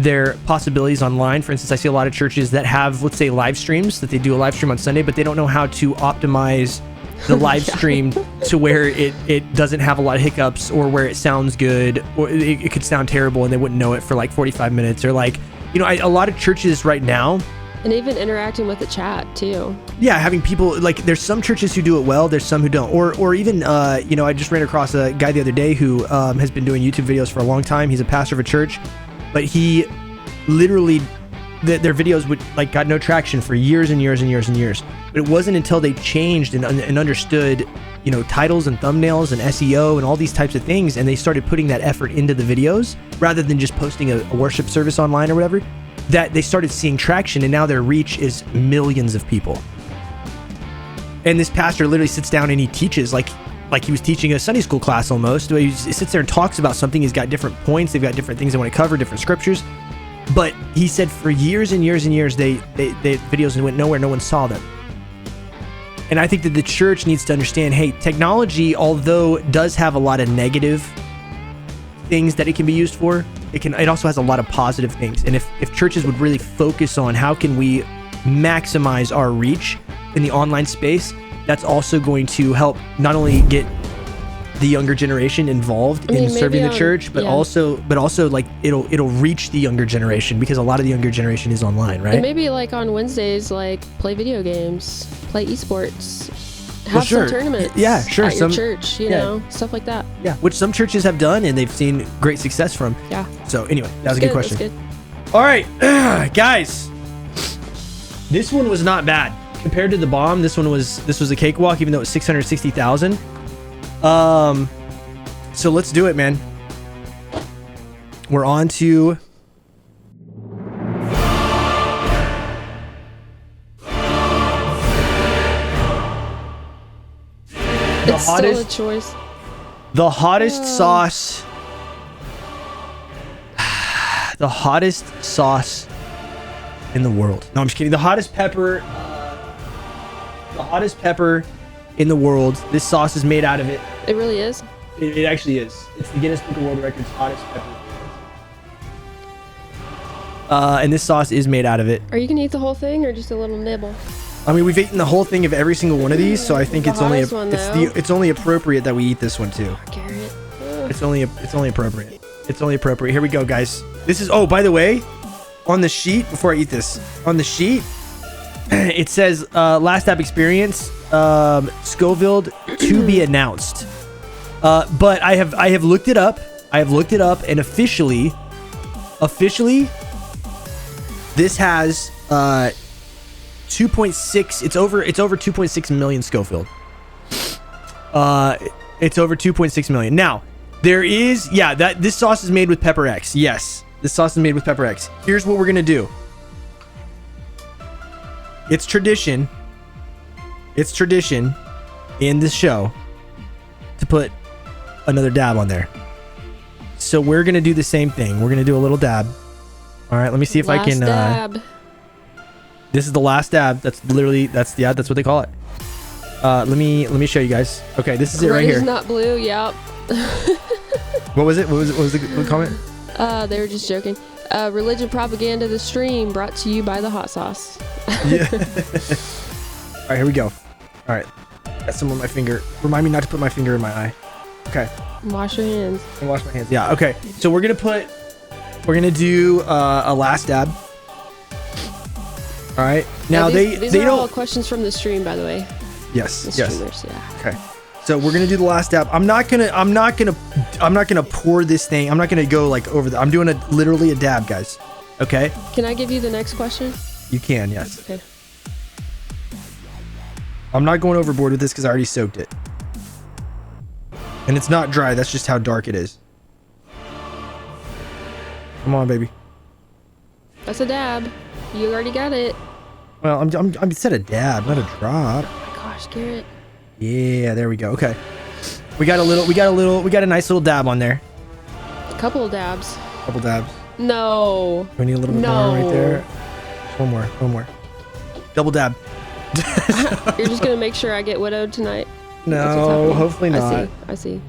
their possibilities online. For instance, I see a lot of churches that have, let's say, live streams, that they do a live stream on Sunday, but they don't know how to optimize the live stream to where it doesn't have a lot of hiccups, or where it sounds good, or it could sound terrible and they wouldn't know it for like 45 minutes, or like, a lot of churches right now. And even interacting with the chat too. Yeah, having people, like, there's some churches who do it well, there's some who don't. Or even, I just ran across a guy the other day who has been doing YouTube videos for a long time. He's a pastor of a church, but he literally, their videos got no traction for years and years and years and years. But it wasn't until they changed and understood, titles and thumbnails and SEO and all these types of things, and they started putting that effort into the videos rather than just posting a worship service online or whatever, that they started seeing traction, and now their reach is millions of people. And this pastor literally sits down and he teaches like he was teaching a Sunday school class almost. He sits there and talks about something. He's got different points. They've got different things they want to cover, different scriptures. But he said for years and years and years, they videos went nowhere. No one saw them. And I think that the church needs to understand, hey, technology, although does have a lot of negative things that it can be used for, it also has a lot of positive things. And if churches would really focus on how can we maximize our reach in the online space, that's also going to help not only get the younger generation involved in serving the church, but also like it'll reach the younger generation, because a lot of the younger generation is online, right? And maybe like on Wednesdays, like play video games, play esports, have some tournaments. Yeah, sure. At your church, you know, stuff like that. Yeah, which some churches have done and they've seen great success from. Yeah. So anyway, that was a good question. That's good. All right, guys, this one was not bad compared to the bomb. This was a cakewalk, even though it was 660,000. So let's do it, man. We're on to It's still a choice. the hottest sauce. The hottest sauce in the world. No, I'm just kidding. The hottest pepper. The hottest pepper in the world. This sauce is made out of it. It really is? It actually is. It's the Guinness Book of World Records hottest pepper. And this sauce is made out of it. Are you gonna eat the whole thing or just a little nibble? I mean, we've eaten the whole thing of every single one of these, so I think it's only it's only appropriate that we eat this one too. Garrett. It's only appropriate. It's only appropriate. Here we go, guys. This is, oh, by the way, on the sheet, before I eat this, on the sheet, it says Last Dab Xperience, Scoville to be announced. But I have looked it up. I have looked it up, and officially, this has 2.6. It's over 2.6 million Scoville. It's over 2.6 million. Now, there is, yeah, that this sauce is made with Pepper X. Yes, this sauce is made with Pepper X. Here's what we're gonna do. It's tradition in this show to put another dab on there. So we're gonna do the same thing. We're gonna do a little dab. All right, let me see if I can. Dab. This is the last dab. That's literally that's what they call it. Let me show you guys. Okay, this is it right here. Red is not blue. Yep. What was it? What was the comment? They were just joking. Religion propaganda, the stream brought to you by the hot sauce. Yeah. All right, here we go. All right, got some on my finger. Remind me not to put my finger in my eye. Okay. Wash your hands. And wash my hands. Yeah. Okay. So we're gonna do a last dab. All right. Now these they are don't. all questions from the stream, by the way. Yes. The Yes. streamers, yeah. Okay. So we're gonna do the last dab. I'm not gonna pour this thing. I'm not gonna go like over the. I'm doing literally a dab, guys. Okay. Can I give you the next question? You can. Yes. Okay. I'm not going overboard with this because I already soaked it. And it's not dry. That's just how dark it is. Come on, baby. That's a dab. You already got it. Well, I'm said a dab, not a drop. Oh my gosh, Garrett. Yeah, there we go. Okay. We got a nice little dab on there. A couple of dabs. Couple dabs. No. We need a little bit more right there. One more. Double dab. You're just gonna make sure I get widowed tonight. No, hopefully not. I see.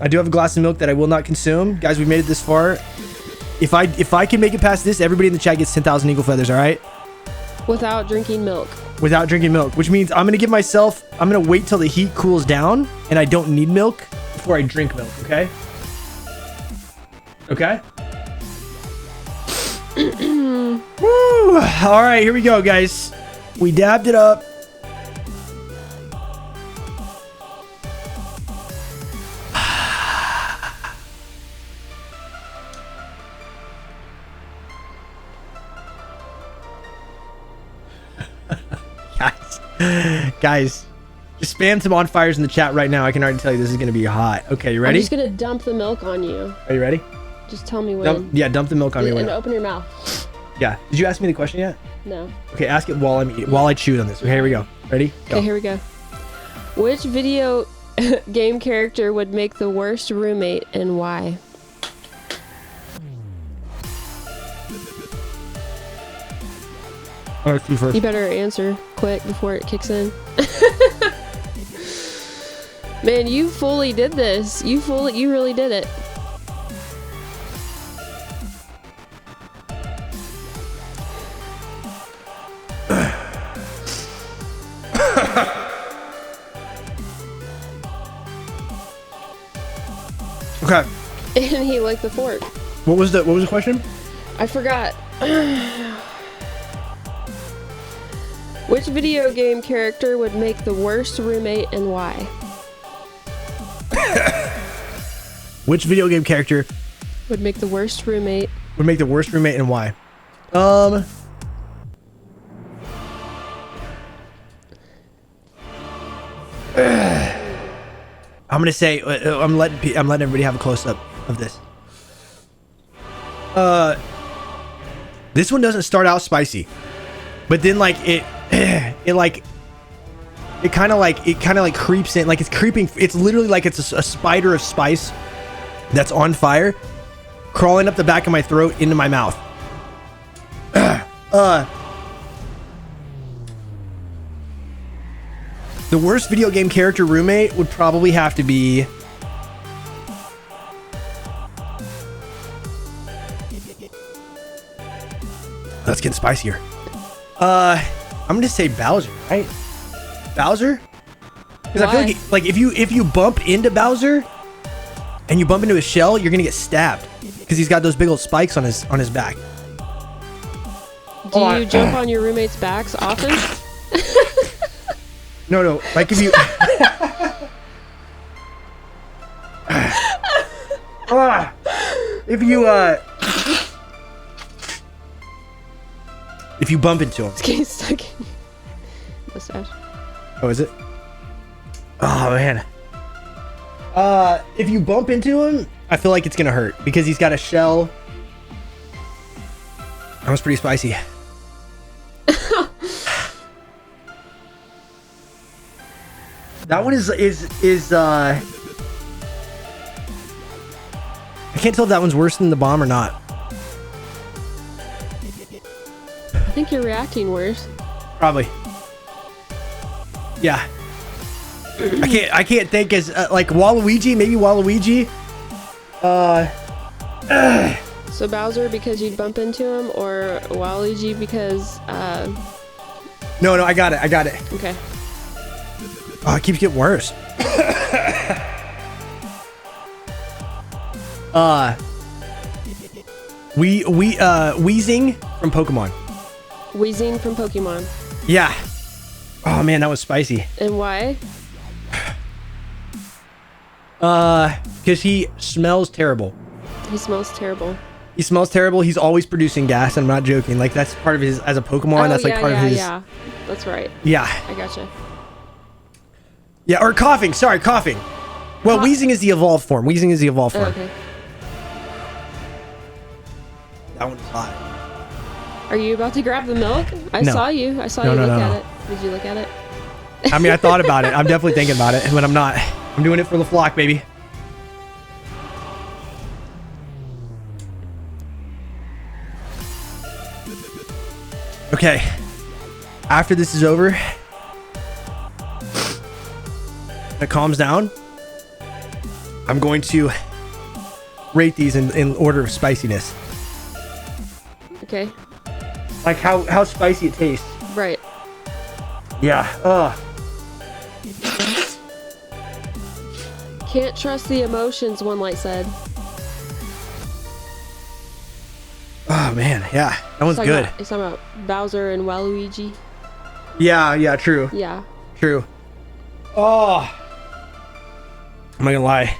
I do have a glass of milk that I will not consume. Guys, we made it this far. If I can make it past this, everybody in the chat gets 10,000 eagle feathers, all right? Without drinking milk. Without drinking milk, which means I'm going to wait till the heat cools down and I don't need milk before I drink milk, okay? Okay? Woo! All right, here we go, guys. We dabbed it up. Guys, just spam some on fires in the chat right now. I can already tell you this is going to be hot. Okay, you ready? I'm just gonna dump the milk on you. Are you ready? Just tell me when. Dump the milk on me. And open your mouth. Yeah. Did you ask me the question yet? No. Okay, ask it while I chew on this. Okay, here we go. Ready? Go. Okay, here we go. Which video game character would make the worst roommate and why? All right, you first. You better answer quick before it kicks in. Man, you fully did this. You really did it. Okay. And he liked the fork. What was the question? I forgot. Which video game character would make the worst roommate and why? Which video game character Would make the worst roommate. would make the worst roommate and why? I'm gonna say I'm letting everybody have a close up of this. This one doesn't start out spicy, but then like it kind of like creeps in, like it's creeping. It's literally like it's a spider of spice that's on fire, crawling up the back of my throat into my mouth. The worst video game character roommate would probably have to be... Let's get spicier. I'm gonna say Bowser, right? Bowser? Because I feel like if you bump into Bowser and you bump into his shell, you're gonna get stabbed because he's got those big old spikes on his back. Do you jump on your roommates' backs often? No. Like if you... if you bump into him. It's getting stuck in mustache. Oh, is it? Oh, man. If you bump into him, I feel like it's gonna hurt because he's got a shell. That was pretty spicy. That one is I can't tell if that one's worse than the bomb or not. I think you're reacting worse. Probably. Yeah. I can't think as like Waluigi, maybe Waluigi. So Bowser because you'd bump into him, or Waluigi because No, I got it. Okay. Oh, it keeps getting worse. Wheezing from Pokemon. Wheezing from Pokemon. Yeah. Oh man, that was spicy. And why? Because he smells terrible. He smells terrible. He smells terrible. He's always producing gas. And I'm not joking. Like that's part of his as a Pokemon. Oh, that's like part of his. Yeah, that's right. Yeah. I gotcha. Yeah, or coughing. Sorry, coughing. Well, wheezing is the evolved form. Oh, Okay. That one's hot. Are you about to grab the milk? I No. saw you. I saw you look at it. Did you look at it? I mean, I thought about it. I'm definitely thinking about it, but I'm not. I'm doing it for the flock, baby. Okay. After this is over, it calms down, I'm going to rate these in order of spiciness. Okay. Like how spicy it tastes. Right. Yeah. Can't trust the emotions, one light said. Oh man, yeah. That one's good. It's talking about Bowser and Waluigi. Yeah, true. Yeah. True. Oh. I'm not gonna lie.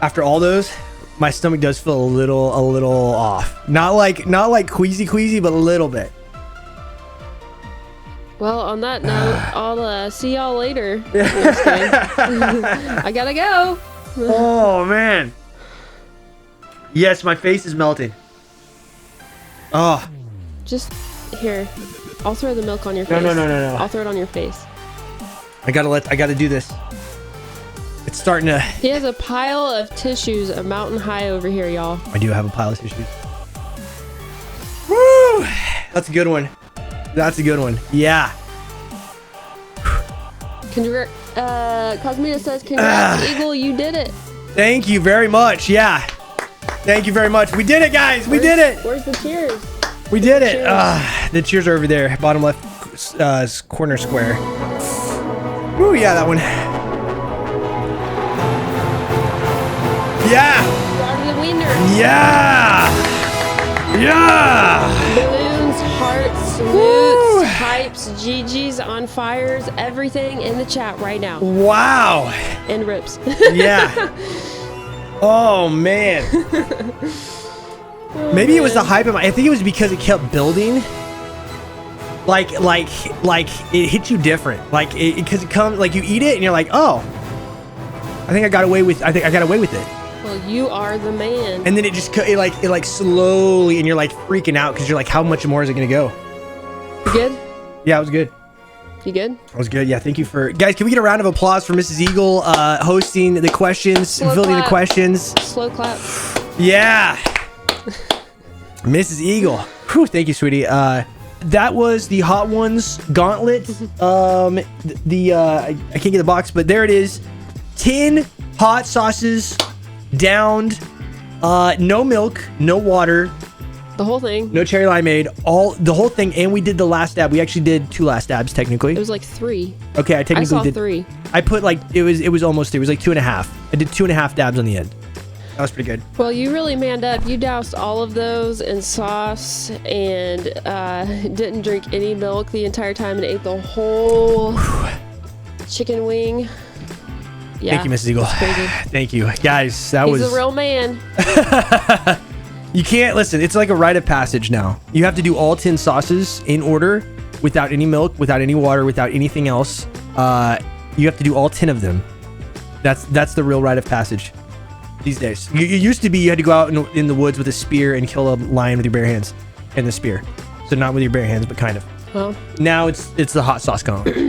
After all those, my stomach does feel a little off. Not like queasy, but a little bit. Well, on that note, I'll see y'all later. Next time. I gotta go. Oh man. Yes, my face is melting. Oh. Just here. I'll throw the milk on your face. No. I'll throw it on your face. I gotta do this. It's starting to... He has a pile of tissues a mountain high over here, y'all. I do have a pile of tissues. Woo! That's a good one. Yeah. Cosmina says, congrats, Eagle, you did it. Thank you very much. Yeah. Thank you very much. We did it, guys. We did it. Where's the cheers? We did it. The cheers are over there. Bottom left corner square. Ooh, yeah, that one. Yeah. Started the wiener. Yeah. Balloons, hearts, salutes, pipes, GGs, on fires, everything in the chat right now. Wow. And rips. Yeah. Oh, man. Maybe it was the hype. I think it was because it kept building. Like it hits you different. Like because it comes, like you eat it and you're like, oh, I think I got away with it. Well, you are the man. And then it like slowly, and you're like freaking out because you're like, how much more is it gonna go? You good? Yeah, it was good. You good? That was good. Yeah, thank you for guys. Can we get a round of applause for Mrs. Eagle hosting the questions, filling the questions? Slow clap. Yeah, Mrs. Eagle. Whew, thank you, sweetie. That was the Hot Ones gauntlet. I can't get the box, but there it is. 10 hot sauces downed. No milk, no water. The whole thing. No cherry limeade. The whole thing, and we did the last dab. We actually did 2 last dabs technically. It was like 3. Okay, I technically saw did 3. I put like it was almost 3. It was like 2.5. I did 2.5 dabs on the end. That was pretty good. Well, you really manned up. You doused all of those in sauce and didn't drink any milk the entire time and ate the whole chicken wing. Yeah, Thank you, Mrs. Eagle. crazy. Thank you, guys. He's a real man. You can't listen. It's like a rite of passage now. You have to do all 10 sauces in order, without any milk, without any water, without anything else. You have to do all 10 of them. That's the real rite of passage these days. It used to be you had to go out in the woods with a spear and kill a lion with your bare hands and the spear. So not with your bare hands, but kind of. Well, now it's the hot sauce gauntlet.